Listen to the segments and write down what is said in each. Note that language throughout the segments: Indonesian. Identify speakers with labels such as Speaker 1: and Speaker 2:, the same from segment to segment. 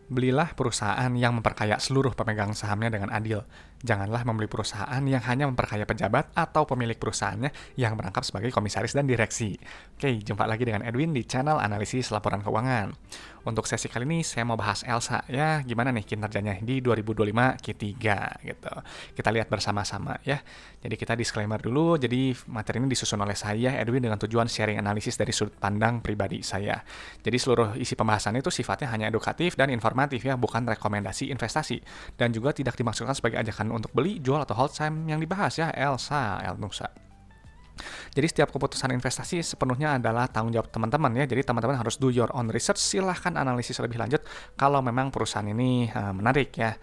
Speaker 1: Belilah perusahaan yang memperkaya seluruh pemegang sahamnya dengan adil. Janganlah membeli perusahaan yang hanya memperkaya pejabat atau pemilik perusahaannya yang merangkap sebagai komisaris dan direksi. Oke, jumpa lagi dengan Edwin di channel analisis laporan keuangan. Untuk sesi kali ini saya mau bahas Elsa ya, gimana nih kinerjanya di 2025 Q3 gitu. Kita lihat bersama-sama ya. Jadi kita disclaimer dulu, jadi materi ini disusun oleh saya Edwin dengan tujuan sharing analisis dari sudut pandang pribadi saya. Jadi seluruh isi pembahasan itu sifatnya hanya edukatif dan informatif ya, bukan rekomendasi investasi. Dan juga tidak dimaksudkan sebagai ajakan untuk beli, jual, atau hold saham yang dibahas ya, Elsa, Elnusa. Jadi setiap keputusan investasi sepenuhnya adalah tanggung jawab teman-teman ya. Jadi teman-teman harus do your own research. Silahkan analisis lebih lanjut kalau memang perusahaan ini menarik ya.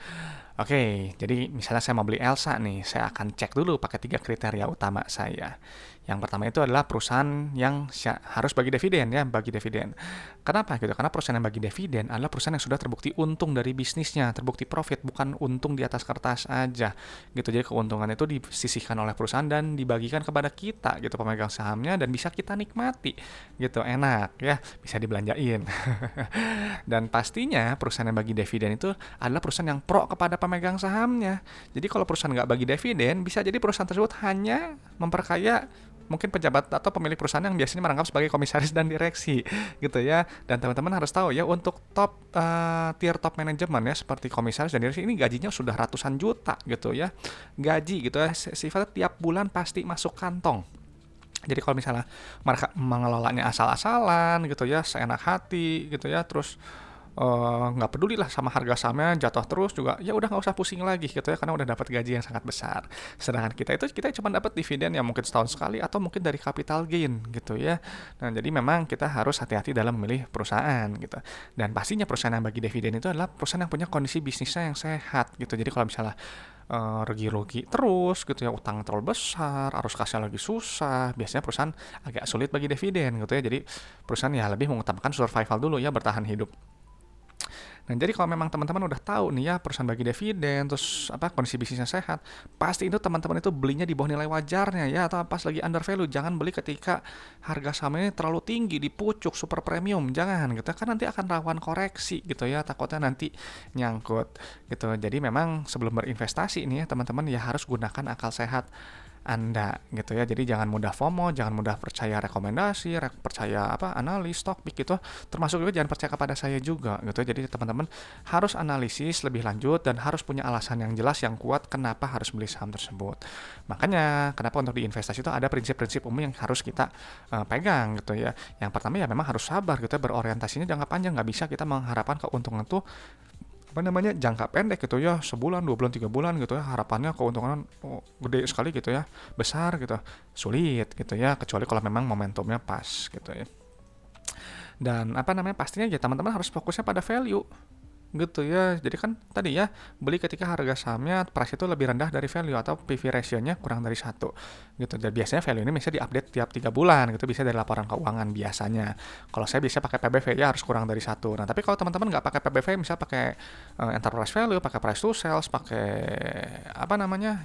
Speaker 1: Oke, jadi misalnya saya mau beli Elsa nih, saya akan cek dulu pakai 3 kriteria utama saya. Yang pertama itu adalah perusahaan yang harus bagi dividen ya, bagi dividen. Kenapa gitu? Karena perusahaan yang bagi dividen adalah perusahaan yang sudah terbukti untung dari bisnisnya, terbukti profit, bukan untung di atas kertas aja. Gitu. Jadi keuntungan itu disisihkan oleh perusahaan dan dibagikan kepada kita gitu, pemegang sahamnya, dan bisa kita nikmati. Gitu, enak ya, bisa dibelanjain. Dan pastinya perusahaan yang bagi dividen itu adalah perusahaan yang pro kepada pemegang sahamnya. Jadi kalau perusahaan nggak bagi dividen, bisa jadi perusahaan tersebut hanya memperkaya mungkin pejabat atau pemilik perusahaan yang biasanya merangkap sebagai komisaris dan direksi gitu ya. Dan teman-teman harus tahu ya, untuk tier top manajemen ya seperti komisaris dan direksi ini gajinya sudah ratusan juta gitu ya. Gaji gitu ya, sifatnya tiap bulan pasti masuk kantong. Jadi kalau misalnya mereka mengelolanya asal-asalan gitu ya, seenak hati gitu ya, terus nggak peduli lah sama harga sahamnya jatuh terus juga, ya udah nggak usah pusing lagi gitu ya, karena udah dapat gaji yang sangat besar. Sedangkan kita cuma dapat dividen yang mungkin setahun sekali atau mungkin dari capital gain gitu ya. Nah jadi memang kita harus hati-hati dalam memilih perusahaan gitu. Dan pastinya perusahaan yang bagi dividen itu adalah perusahaan yang punya kondisi bisnisnya yang sehat gitu. Jadi kalau misalnya rugi-rugi terus gitu ya, utang terlalu besar, arus kasnya lagi susah, biasanya perusahaan agak sulit bagi dividen gitu ya. Jadi perusahaan ya lebih mengutamakan survival dulu ya, bertahan hidup. Nah, jadi kalau memang teman-teman udah tahu nih ya perusahaan bagi dividen, terus kondisi bisnisnya sehat, pasti itu teman-teman itu belinya di bawah nilai wajarnya ya, atau pas lagi under value. Jangan beli ketika harga sahamnya terlalu tinggi di pucuk super premium, jangan gitu kan, nanti akan rawan koreksi gitu ya, takutnya nanti nyangkut gitu. Jadi memang sebelum berinvestasi nih ya teman-teman ya harus gunakan akal sehat Anda gitu ya. Jadi jangan mudah FOMO, jangan mudah percaya rekomendasi, percaya analis, stock pick gitu. Termasuk juga jangan percaya kepada saya juga gitu. Jadi teman-teman harus analisis lebih lanjut dan harus punya alasan yang jelas yang kuat kenapa harus beli saham tersebut. Makanya kenapa untuk di investasi itu ada prinsip-prinsip umum yang harus kita pegang gitu ya. Yang pertama ya memang harus sabar gitu ya, berorientasinya jangka panjang, nggak bisa kita mengharapkan keuntungan tuh jangka pendek gitu ya, sebulan, 2 bulan, 3 bulan gitu ya, harapannya keuntungan gede sekali gitu ya, besar gitu, sulit gitu ya, kecuali kalau memang momentumnya pas gitu ya. Dan pastinya ya teman-teman harus fokusnya pada value gitu ya. Jadi kan tadi ya, beli ketika harga sahamnya price itu lebih rendah dari value atau PV ratio-nya kurang dari 1 gitu. Dan biasanya value ini bisa diupdate tiap 3 bulan gitu, bisa dari laporan keuangan biasanya. Kalau saya bisa pakai PBV ya harus kurang dari 1. Nah, tapi kalau teman-teman nggak pakai PBV, misalnya pakai enterprise value, pakai price to sales, pakai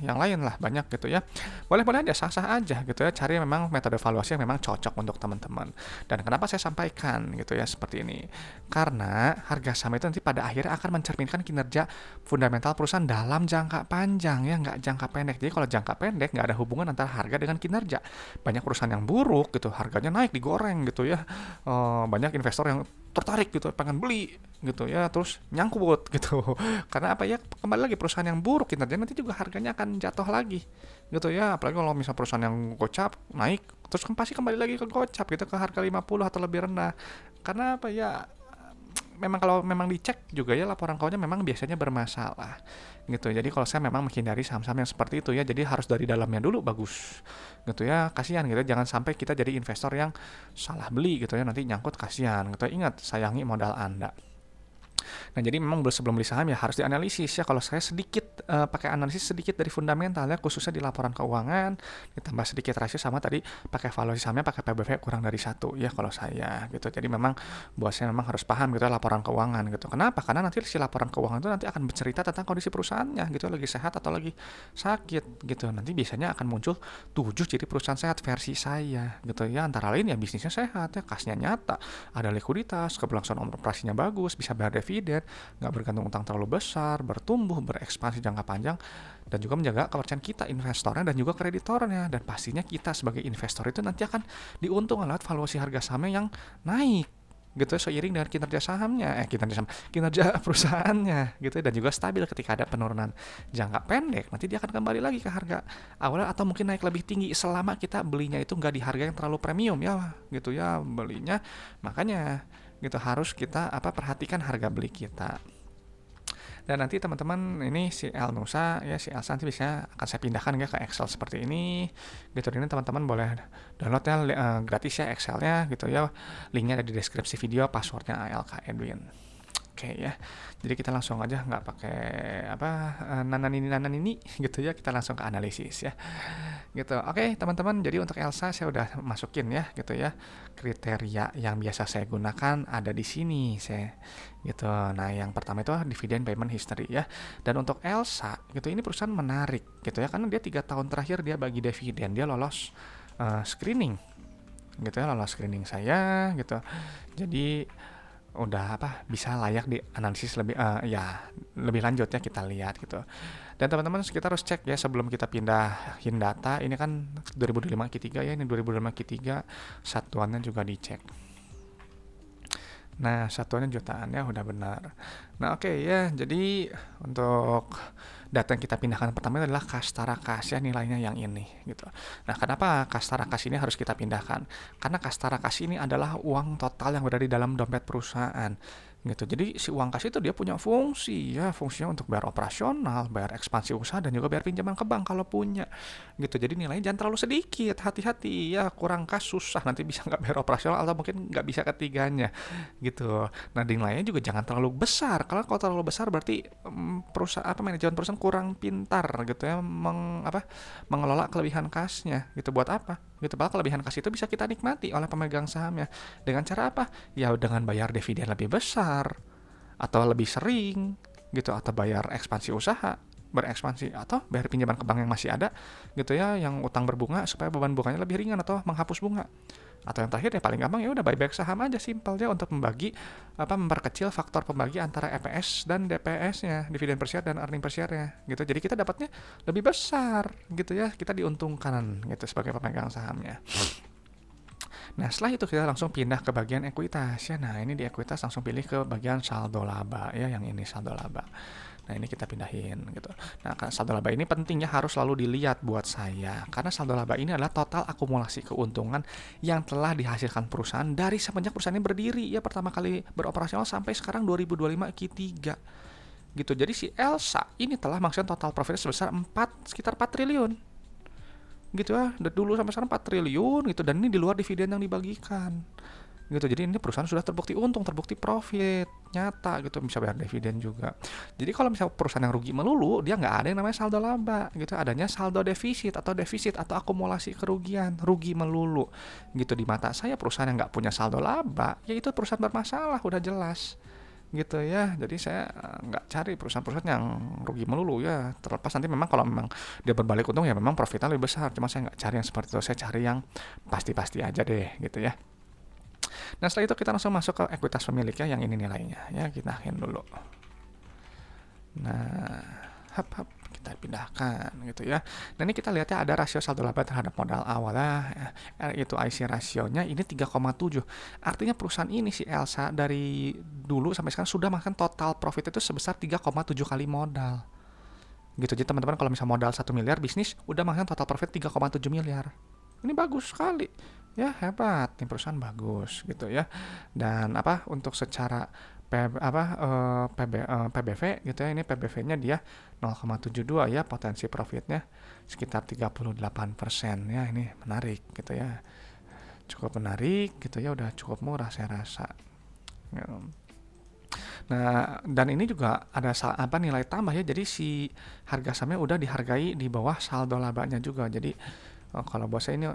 Speaker 1: yang lain lah banyak gitu ya. Boleh-boleh aja, sah-sah aja gitu ya. Cari memang metode valuasi yang memang cocok untuk teman-teman. Dan kenapa saya sampaikan gitu ya seperti ini? Karena harga saham itu nanti pada akhirnya akan mencerminkan kinerja fundamental perusahaan dalam jangka panjang ya, nggak jangka pendek. Jadi kalau jangka pendek nggak ada hubungan antara harga dengan kinerja. Banyak perusahaan yang buruk gitu, harganya naik digoreng gitu ya. Banyak investor yang tertarik gitu, pengen beli gitu ya, terus nyangkut gitu. Karena kembali lagi perusahaan yang buruk kinerja nanti juga harganya akan jatuh lagi gitu ya. Apalagi kalau misal perusahaan yang gocap naik, terus kan pasti kembali lagi ke gocap gitu, ke harga 50 atau lebih rendah. Karena memang kalau memang dicek juga ya laporan keuangannya memang biasanya bermasalah gitu. Jadi kalau saya memang menghindari saham-saham yang seperti itu ya, jadi harus dari dalamnya dulu bagus gitu ya, kasihan gitu. Jangan sampai kita jadi investor yang salah beli gitu ya, nanti nyangkut, kasihan gitu. Ingat, sayangi modal Anda. Nah, jadi memang sebelum beli saham ya harus dianalisis ya. Kalau saya sedikit pakai analisis sedikit dari fundamental ya, khususnya di laporan keuangan, ditambah sedikit rasio sama tadi pakai valuasi sahamnya pakai PBV kurang dari 1 ya kalau saya gitu. Jadi memang bosnya memang harus paham gitu ya laporan keuangan gitu. Kenapa? Karena nanti si laporan keuangan itu nanti akan bercerita tentang kondisi perusahaannya gitu, lagi sehat atau lagi sakit gitu. Nanti biasanya akan muncul 7 ciri perusahaan sehat versi saya gitu ya. Antara lain ya bisnisnya sehat ya, kasnya nyata, ada likuiditas, keberlangsungan operasinya bagus, bisa bayar dividen, profit, nggak bergantung utang terlalu besar, bertumbuh, berekspansi jangka panjang, dan juga menjaga kepercayaan kita investornya dan juga kreditornya. Dan pastinya kita sebagai investor itu nanti akan diuntungkan lewat valuasi harga sahamnya yang naik gitu ya, seiring dengan kinerja perusahaannya gitu ya, dan juga stabil ketika ada penurunan jangka pendek, nanti dia akan kembali lagi ke harga awalnya atau mungkin naik lebih tinggi selama kita belinya itu nggak di harga yang terlalu premium ya gitu ya belinya. Makanya gitu harus kita perhatikan harga beli kita. Dan nanti teman-teman ini si Elnusa ya, si Elsa nanti bisa akan saya pindahkan ya ke Excel seperti ini gitu. Ini teman-teman boleh download ya gratis ya Excelnya gitu ya, linknya ada di deskripsi video, passwordnya ALK Edwin. Oke ya, jadi kita langsung aja nggak pakai nanan ini gitu ya, kita langsung ke analisis ya gitu. Oke teman-teman, jadi untuk Elsa saya udah masukin ya gitu ya, kriteria yang biasa saya gunakan ada di sini saya gitu. Nah yang pertama itu dividend payment history ya, dan untuk Elsa gitu ini perusahaan menarik gitu ya, karena dia 3 tahun terakhir dia bagi dividen, dia lolos screening gitu ya, lolos screening saya gitu. Jadi udah bisa layak dianalisis lebih lanjut ya, kita lihat gitu. Dan teman-teman kita harus cek ya sebelum kita pindahin data. Ini kan 2005 Q3 ya, ini 2005 Q3 satuannya juga dicek. Nah satuannya jutaan ya, udah benar. Nah oke ya, jadi untuk data yang kita pindahkan pertama adalah Kastara Kas ya, nilainya yang ini gitu. Nah kenapa Kastara Kas ini harus kita pindahkan? Karena Kastara Kas ini adalah uang total yang berada di dalam dompet perusahaan gitu. Jadi si uang kas itu dia punya fungsi ya, fungsinya untuk bayar operasional, bayar ekspansi usaha, dan juga bayar pinjaman ke bank kalau punya gitu. Jadi nilainya jangan terlalu sedikit, hati-hati ya, kurang kas susah nanti bisa nggak bayar operasional atau mungkin nggak bisa ketiganya gitu. Nah nilainya juga jangan terlalu besar, karena kalau terlalu besar berarti perusahaan manajemen perusahaan kurang pintar gitu ya mengelola kelebihan kasnya gitu. Buat apa gitu, padahal kelebihan kas itu bisa kita nikmati oleh pemegang sahamnya dengan cara apa ya, dengan bayar dividen lebih besar atau lebih sering gitu, atau bayar ekspansi usaha, berekspansi, atau bayar pinjaman ke bank yang masih ada gitu ya, yang utang berbunga supaya beban bunganya lebih ringan atau menghapus bunga. Atau yang terakhir ya paling gampang ya udah buyback saham aja, simpel ya, untuk membagi memperkecil faktor pembagi antara EPS dan DPS-nya, dividen per share dan earning per share-nya gitu. Jadi kita dapatnya lebih besar gitu ya, kita diuntungkan gitu sebagai pemegang sahamnya. Nah setelah itu kita langsung pindah ke bagian ekuitas ya. Nah ini di ekuitas langsung pilih ke bagian saldo laba ya, yang ini saldo laba. Nah ini kita pindahin gitu. Nah saldo laba ini pentingnya harus selalu dilihat buat saya, karena saldo laba ini adalah total akumulasi keuntungan yang telah dihasilkan perusahaan dari semenjak perusahaan ini berdiri ya, pertama kali beroperasional sampai sekarang 2025 Q3 gitu. Jadi si Elsa ini telah menghasilkan total profit sebesar sekitar 4 triliun gitu ya, dari dulu sampai sekarang 4 triliun gitu, dan ini di luar dividen yang dibagikan gitu. Jadi ini perusahaan sudah terbukti untung, terbukti profit nyata gitu, bisa bayar dividen juga. Jadi kalau misalnya perusahaan yang rugi melulu, dia nggak ada yang namanya saldo laba gitu, adanya saldo defisit atau akumulasi kerugian, rugi melulu gitu. Di mata saya perusahaan yang nggak punya saldo laba ya itu perusahaan bermasalah, udah jelas gitu ya. Jadi saya nggak cari perusahaan-perusahaan yang rugi melulu ya, terlepas nanti memang kalau memang dia berbalik untung ya memang profitnya lebih besar, cuma saya nggak cari yang seperti itu, saya cari yang pasti-pasti aja deh gitu ya. Nah setelah itu kita langsung masuk ke ekuitas pemilik ya, yang ini nilainya ya, kita hin dulu. Nah kita pindahkan gitu ya. Dan ini kita lihatnya ada rasio saldo laba terhadap modal awalnya itu IC rasionya ini 3,7. Artinya perusahaan ini si Elsa dari dulu sampai sekarang sudah makan total profit itu sebesar 3,7 kali modal gitu. Jadi teman-teman kalau misalnya modal 1 miliar bisnis udah makan total profit 3,7 miliar. Ini bagus sekali ya, hebat nih perusahaan, bagus gitu ya. Dan untuk secara PBV gitu ya, ini PBV-nya dia 0,72 ya, potensi profitnya sekitar 38% ya. Ini menarik gitu ya, cukup menarik gitu ya, udah cukup murah saya rasa. Nah dan ini juga ada nilai tambah ya, jadi si harga sahamnya udah dihargai di bawah saldo labanya juga. Jadi kalau buat saya ini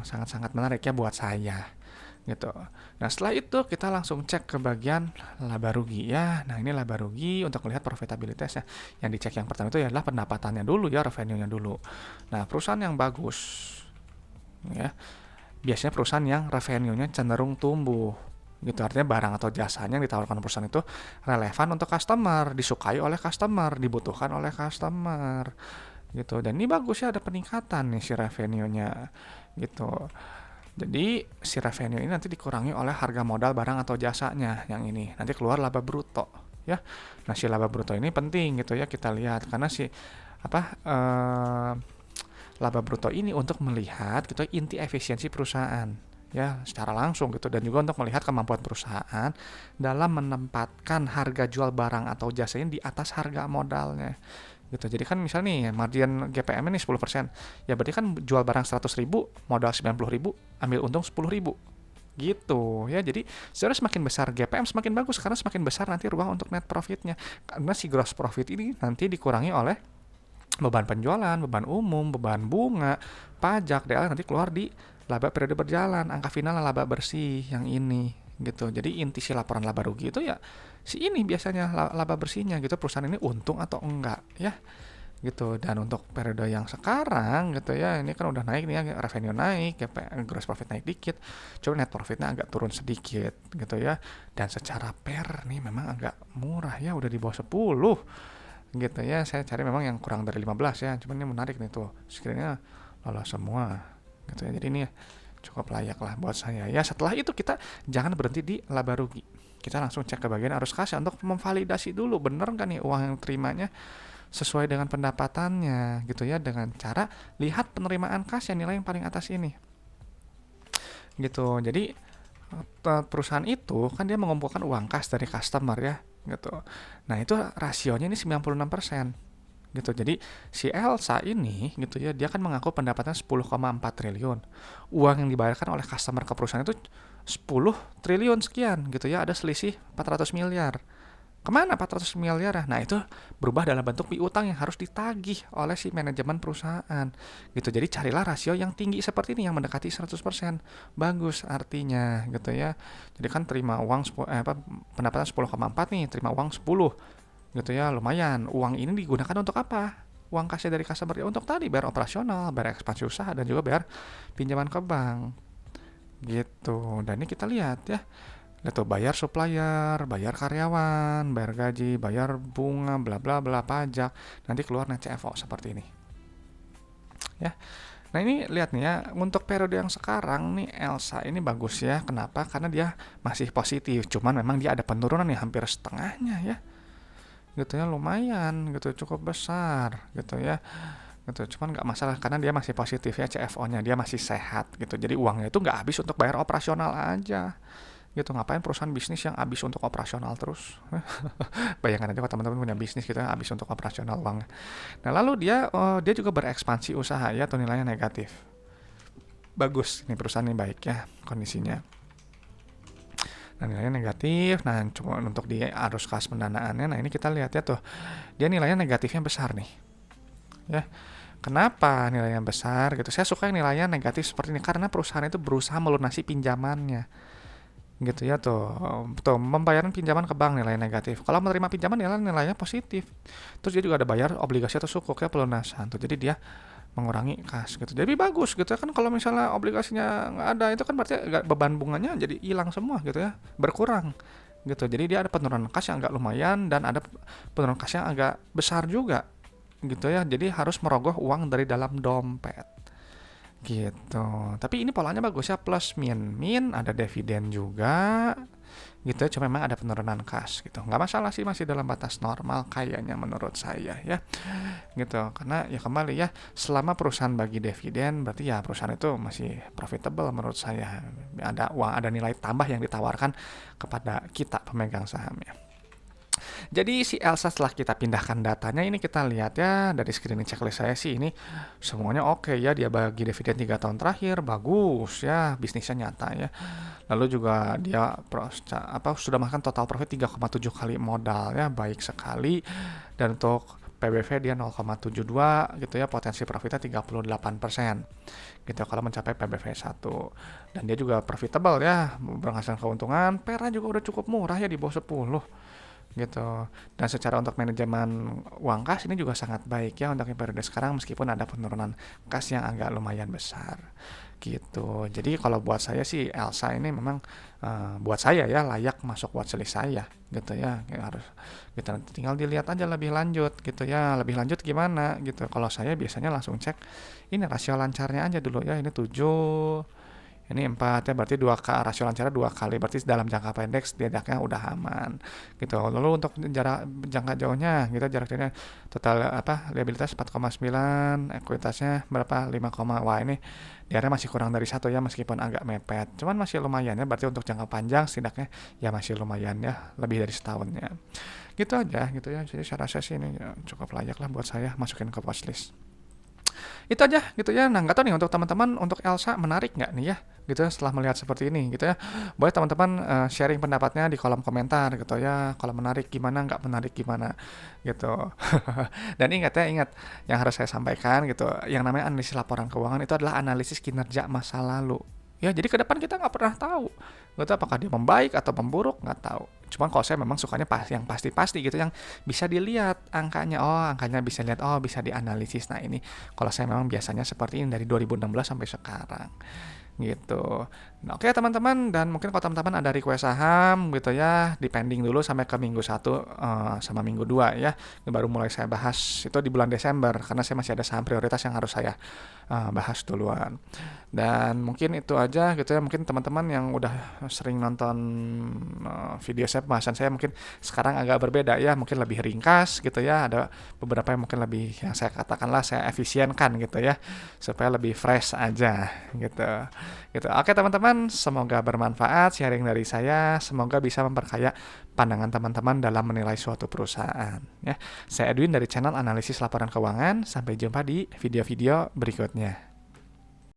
Speaker 1: sangat-sangat menarik ya buat saya gitu. Nah setelah itu kita langsung cek ke bagian laba rugi ya. Nah ini laba rugi untuk melihat profitabilitasnya. Yang dicek yang pertama itu adalah pendapatannya dulu ya, revenue-nya dulu. Nah perusahaan yang bagus ya, biasanya perusahaan yang revenue-nya cenderung tumbuh gitu. Artinya barang atau jasanya yang ditawarkan perusahaan itu relevan untuk customer, disukai oleh customer, dibutuhkan oleh customer gitu. Dan ini bagus ya, ada peningkatan nih si revenue-nya gitu. Jadi si revenue ini nanti dikurangi oleh harga modal barang atau jasanya yang ini. Nanti keluar laba bruto ya. Nah, si laba bruto ini penting gitu ya kita lihat karena si laba bruto ini untuk melihat gitu inti efisiensi perusahaan ya secara langsung gitu, dan juga untuk melihat kemampuan perusahaan dalam menempatkan harga jual barang atau jasanya di atas harga modalnya gitu. Jadi kan misalnya nih margin GPM ini 10%, ya berarti kan jual barang 100.000, modal 90.000, ambil untung 10.000 gitu ya. Jadi sebenarnya semakin besar GPM semakin bagus karena semakin besar nanti ruang untuk net profitnya, karena si gross profit ini nanti dikurangi oleh beban penjualan, beban umum, beban bunga, pajak, DL nanti keluar di laba periode berjalan, angka final laba bersih yang ini gitu. Jadi inti si laporan laba rugi itu ya si ini biasanya laba bersihnya gitu, perusahaan ini untung atau enggak ya gitu. Dan untuk periode yang sekarang gitu ya, ini kan udah naik nih ya, revenue naik, gross profit naik dikit, coba net profitnya agak turun sedikit gitu ya. Dan secara per nih memang agak murah ya, udah di bawah 10 gitu ya. Saya cari memang yang kurang dari 15 ya, cuman ini menarik nih tuh, screennya lolos semua gitu ya. Jadi ini cukup layak lah buat saya ya. Setelah itu kita jangan berhenti di laba rugi, kita langsung cek ke bagian arus kas untuk memvalidasi dulu bener kan nih uang yang terimanya sesuai dengan pendapatannya gitu ya, dengan cara lihat penerimaan kas yang nilai yang paling atas ini gitu. Jadi perusahaan itu kan dia mengumpulkan uang kas dari customer ya gitu. Nah itu rasionya ini 96% gitu. Jadi si Elsa ini gitu ya, dia kan mengaku pendapatan 10,4 triliun. Uang yang dibayarkan oleh customer ke perusahaan itu 10 triliun sekian gitu ya, ada selisih 400 miliar. Kemana 400 miliar? Nah itu berubah dalam bentuk piutang yang harus ditagih oleh si manajemen perusahaan gitu. Jadi carilah rasio yang tinggi seperti ini yang mendekati 100%. Bagus artinya gitu ya. Jadi kan terima uang pendapatan 10,4 nih, terima uang 10 gitu ya, lumayan. Uang ini digunakan untuk apa? Uang kasnya dari customer ya untuk tadi bayar operasional, bayar ekspansi usaha, dan juga bayar pinjaman ke bank gitu. Dan ini kita lihat ya, itu bayar supplier, bayar karyawan, bayar gaji, bayar bunga, bla bla bla, pajak, nanti keluar net CFO seperti ini ya. Nah ini lihat nih ya, untuk periode yang sekarang nih Elsa ini bagus ya. Kenapa? Karena dia masih positif, cuman memang dia ada penurunan nih hampir setengahnya ya gitu ya, lumayan gitu, cukup besar gitu ya gitu. Cuman nggak masalah karena dia masih positif ya, CFO-nya dia masih sehat gitu. Jadi uangnya itu nggak habis untuk bayar operasional aja gitu. Ngapain perusahaan bisnis yang habis untuk operasional terus? Bayangkan aja kalau teman-teman punya bisnis gitu ya, habis untuk operasional uang. Nah lalu dia juga berekspansi usaha ya, atau nilainya negatif. Bagus, ini perusahaan ini baik ya kondisinya. Nah nilainya negatif. Nah cuma untuk di arus kas pendanaannya, nah ini kita lihat ya tuh, dia nilainya negatifnya besar nih ya. Kenapa nilainya besar gitu? Saya suka yang nilainya negatif seperti ini karena perusahaan itu berusaha melunasi pinjamannya gitu ya tuh. Pembayaran pinjaman ke bank nilai negatif. Kalau menerima pinjaman nilainya positif. Terus dia juga ada bayar obligasi atau sukuk ya, pelunasan tuh. Jadi dia mengurangi kas gitu. Jadi bagus gitu ya kan. Kalau misalnya obligasinya nggak ada, itu kan berarti beban bunganya jadi hilang semua gitu ya, berkurang gitu. Jadi dia ada penurunan kas yang agak lumayan dan ada penurunan kas yang agak besar juga gitu ya. Jadi harus merogoh uang dari dalam dompet gitu. Tapi ini polanya bagus ya, plus min ada dividen juga gitu ya. Cuma memang ada penurunan kas gitu, nggak masalah sih, masih dalam batas normal kayaknya menurut saya ya gitu. Karena ya kembali ya, selama perusahaan bagi dividen berarti ya perusahaan itu masih profitable menurut saya. Ada uang, ada nilai tambah yang ditawarkan kepada kita pemegang sahamnya. Jadi si Elsa setelah kita pindahkan datanya, ini kita lihat ya dari screening checklist saya sih ini semuanya oke ya. Dia bagi dividen 3 tahun terakhir bagus ya, bisnisnya nyata ya. Lalu juga dia sudah makan total profit 3,7 kali modal ya, baik sekali. Dan untuk PBV dia 0,72 gitu ya, potensi profitnya 38% gitu kalau mencapai PBV 1. Dan dia juga profitable ya, berhasil keuntungan, PER juga udah cukup murah ya, di bawah 10 gitu. Dan secara untuk manajemen uang kas ini juga sangat baik ya untuk yang periode sekarang meskipun ada penurunan kas yang agak lumayan besar gitu. Jadi kalau buat saya sih Elsa ini memang buat saya ya layak masuk watchlist saya gitu ya. Harus kita tinggal dilihat aja lebih lanjut gitu ya. Lebih lanjut gimana gitu. Kalau saya biasanya langsung cek ini rasio lancarnya aja dulu ya. Ini 7, ini 4 ya, berarti rasio lancarnya 2 kali, berarti dalam jangka pendek setidaknya udah aman gitu. Lalu untuk jangka jauhnya kita jarak jauhnya total liabilitas 4,9, ekuitasnya berapa 5, wah ini DR masih kurang dari 1 ya meskipun agak mepet, cuman masih lumayan ya, berarti untuk jangka panjang setidaknya ya masih lumayan ya, lebih dari setahun ya. Gitu aja gitu ya, jadi saya rasa sih ini ya, cukup layak lah buat saya masukin ke watchlist. Itu aja gitu ya. Nah, nggak tahu nih untuk teman-teman, untuk Elsa menarik nggak nih ya gitu ya setelah melihat seperti ini gitu ya. Boleh teman-teman sharing pendapatnya di kolom komentar gitu ya. Kalau menarik gimana, nggak menarik gimana gitu. Dan ingat yang harus saya sampaikan gitu, yang namanya analisis laporan keuangan itu adalah analisis kinerja masa lalu. Ya, jadi ke depan kita nggak pernah tahu. Nggak tahu apakah dia membaik atau memburuk, nggak tahu. Cuman kalau saya memang sukanya yang pasti-pasti gitu, yang bisa dilihat angkanya. Oh, angkanya bisa lihat, oh bisa dianalisis. Nah ini, kalau saya memang biasanya seperti ini dari 2016 sampai sekarang gitu. Nah, oke teman-teman, dan mungkin kalau teman-teman ada request saham gitu ya, dipending dulu sampai ke minggu 1 sama minggu 2 ya. Ini baru mulai saya bahas itu di bulan Desember karena saya masih ada saham prioritas yang harus saya bahas duluan. Dan mungkin itu aja gitu ya. Mungkin teman-teman yang udah sering nonton video saya, pembahasan saya mungkin sekarang agak berbeda ya, mungkin lebih ringkas gitu ya. Ada beberapa yang mungkin lebih, yang saya katakanlah saya efisienkan gitu ya, supaya lebih fresh aja gitu. Gitu. Oke teman-teman, semoga bermanfaat sharing dari saya, semoga bisa memperkaya pandangan teman-teman dalam menilai suatu perusahaan ya. Saya Edwin dari channel Analisis Laporan Keuangan. Sampai jumpa di video-video berikutnya.